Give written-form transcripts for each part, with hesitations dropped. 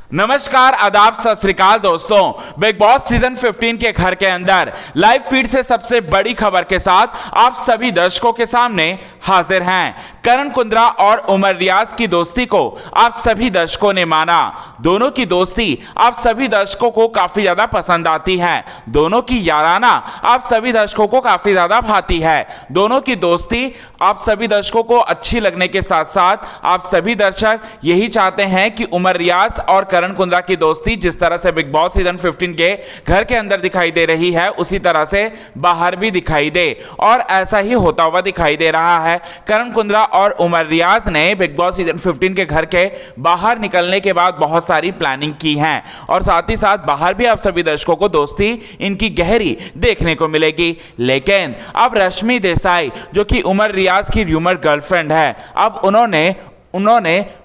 नमस्कार, आदाब, सत श्री अकाल दोस्तों। बिग बॉस सीजन 15 के घर के अंदर लाइव फीड से सबसे बड़ी खबर के साथ आप सभी दर्शकों के सामने हाजिर हैं। करण कुंद्रा और उमर रियाज की दोस्ती को आप सभी दर्शकों ने माना। दोनों की दोस्ती आप सभी दर्शकों को काफी ज्यादा पसंद आती है। दोनों की याराना आप सभी दर्शकों को काफी ज्यादा भाती है। दोनों की दोस्ती आप सभी दर्शकों को अच्छी लगने के साथ साथ आप सभी दर्शक यही चाहते हैं कि उमर रियाज और करण कुंद्रा की दोस्ती जिस तरह से बिग बॉस सीजन 15 के घर के अंदर दिखाई दे रही है उसी तरह से बाहर भी दिखाई दे, और ऐसा ही होता हुआ दिखाई दे रहा है। करण कुंद्रा और उमर रियाज ने बिग बॉस सीजन 15 के घर के बाहर निकलने के बाद बहुत सारी प्लानिंग की है, और साथ ही साथ बाहर भी आप सभी दर्शकों को दोस्ती इनकी गहरी देखने को मिलेगी। लेकिन अब रश्मि देसाई जो कि उमर रियाज की र्यूमर गर्लफ्रेंड है, अब उन्होंने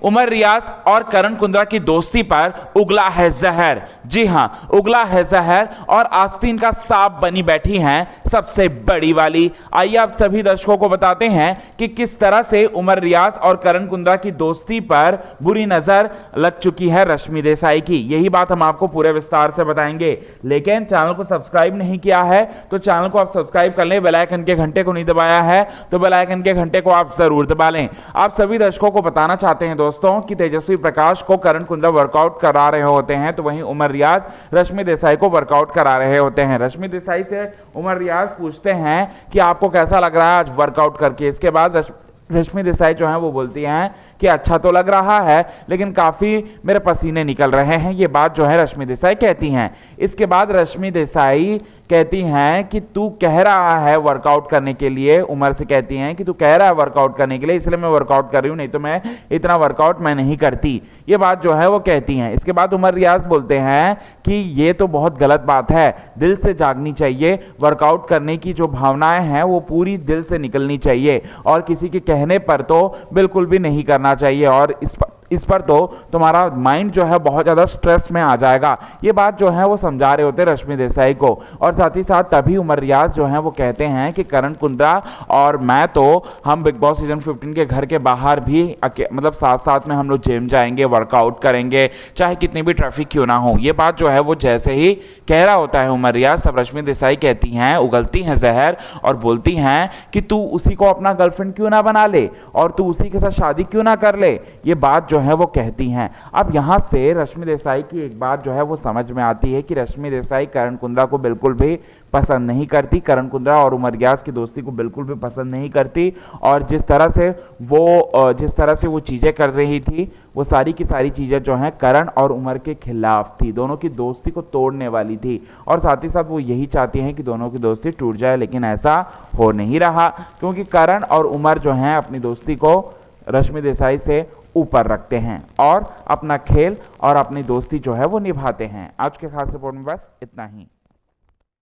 उमर रियाज और करण कुंद्रा की दोस्ती पर उगला है जहर। जी हां, उगला है जहर, और आस्तीन का सांप बनी बैठी हैं सबसे बड़ी वाली। आइए आप सभी दर्शकों को बताते हैं कि किस तरह से उमर रियाज और करण कुंद्रा की दोस्ती पर बुरी नजर लग चुकी है रश्मि देसाई की। यही बात हम आपको पूरे विस्तार से बताएंगे। लेकिन चैनल को सब्सक्राइब नहीं किया है तो चैनल को आप सब्सक्राइब कर लें। बेल आइकन के घंटे को नहीं दबाया है तो बेल आइकन के घंटे को आप जरूर दबा लें। आप सभी दर्शकों को बताना चाहते हैं दोस्तों कि तेजस्वी प्रकाश को करण कुंद्रा वर्कआउट करा रहे होते हैं, तो वहीं उमर रियाज रश्मि देसाई को वर्कआउट करा रहे होते हैं। रश्मि देसाई से उमर रियाज पूछते हैं कि आपको कैसा लग रहा है आज वर्कआउट करके। इसके बाद रश्मि देसाई जो है वो बोलती हैं कि अच्छा तो लग रहा है लेकिन काफी मेरे पसीने निकल रहे हैं। ये बात जो है रश्मि देसाई कहती हैं। इसके बाद रश्मि देसाई कहती हैं कि तू कह रहा है वर्कआउट करने के लिए, उमर से कहती हैं कि तू कह रहा है वर्कआउट करने के लिए इसलिए मैं वर्कआउट कर रही हूं, नहीं तो मैं इतना वर्कआउट मैं नहीं करती। ये बात जो है वो कहती हैं। इसके बाद उमर रियाज बोलते हैं कि ये तो बहुत गलत बात है, दिल से जागनी चाहिए। वर्कआउट करने की जो भावनाएं हैं वो पूरी दिल से निकलनी चाहिए, और किसी के कहने पर तो बिल्कुल भी नहीं करना चाहिए, और इस पर तो तुम्हारा माइंड जो है बहुत ज़्यादा स्ट्रेस में आ जाएगा। ये बात जो है वो समझा रहे होते रश्मि देसाई को। और साथ ही साथ तभी उमर रियाज जो है वो कहते हैं कि करण कुंद्रा और मैं तो हम बिग बॉस सीजन 15 के घर के बाहर भी मतलब साथ साथ में हम लोग जिम जाएंगे, वर्कआउट करेंगे, चाहे कितनी भी ट्रैफिक क्यों ना हो। ये बात जो है वो जैसे ही कह रहा होता है उमर रियाज, तब रश्मि देसाई कहती हैं, उगलती हैं जहर और बोलती हैं कि तू उसी को अपना गर्लफ्रेंड क्यों ना बना ले और तू उसी के साथ शादी क्यों ना कर ले। ये बात जो है वो कहती हैं। अब यहां से रश्मि देसाई की एक बात जो है वो समझ में आती है कि रश्मि देसाई करण कुंद्रा को बिल्कुल भी पसंद नहीं करती, करण कुंद्रा और उमर रियाज की दोस्ती को बिल्कुल भी पसंद नहीं करती, और जिस तरह से वो चीजें कर रही थी वो सारी की सारी चीजें जो हैं करण और उमर के खिलाफ थी, दोनों की दोस्ती को तोड़ने वाली थी। और साथ ही साथ वो यही चाहती हैं कि दोनों की दोस्ती टूट जाए, लेकिन ऐसा हो नहीं रहा, क्योंकि करण और उमर जो हैं अपनी दोस्ती को रश्मि देसाई से ऊपर रखते हैं और अपना खेल और अपनी दोस्ती जो है वो निभाते हैं। आज के खास रिपोर्ट में बस इतना ही।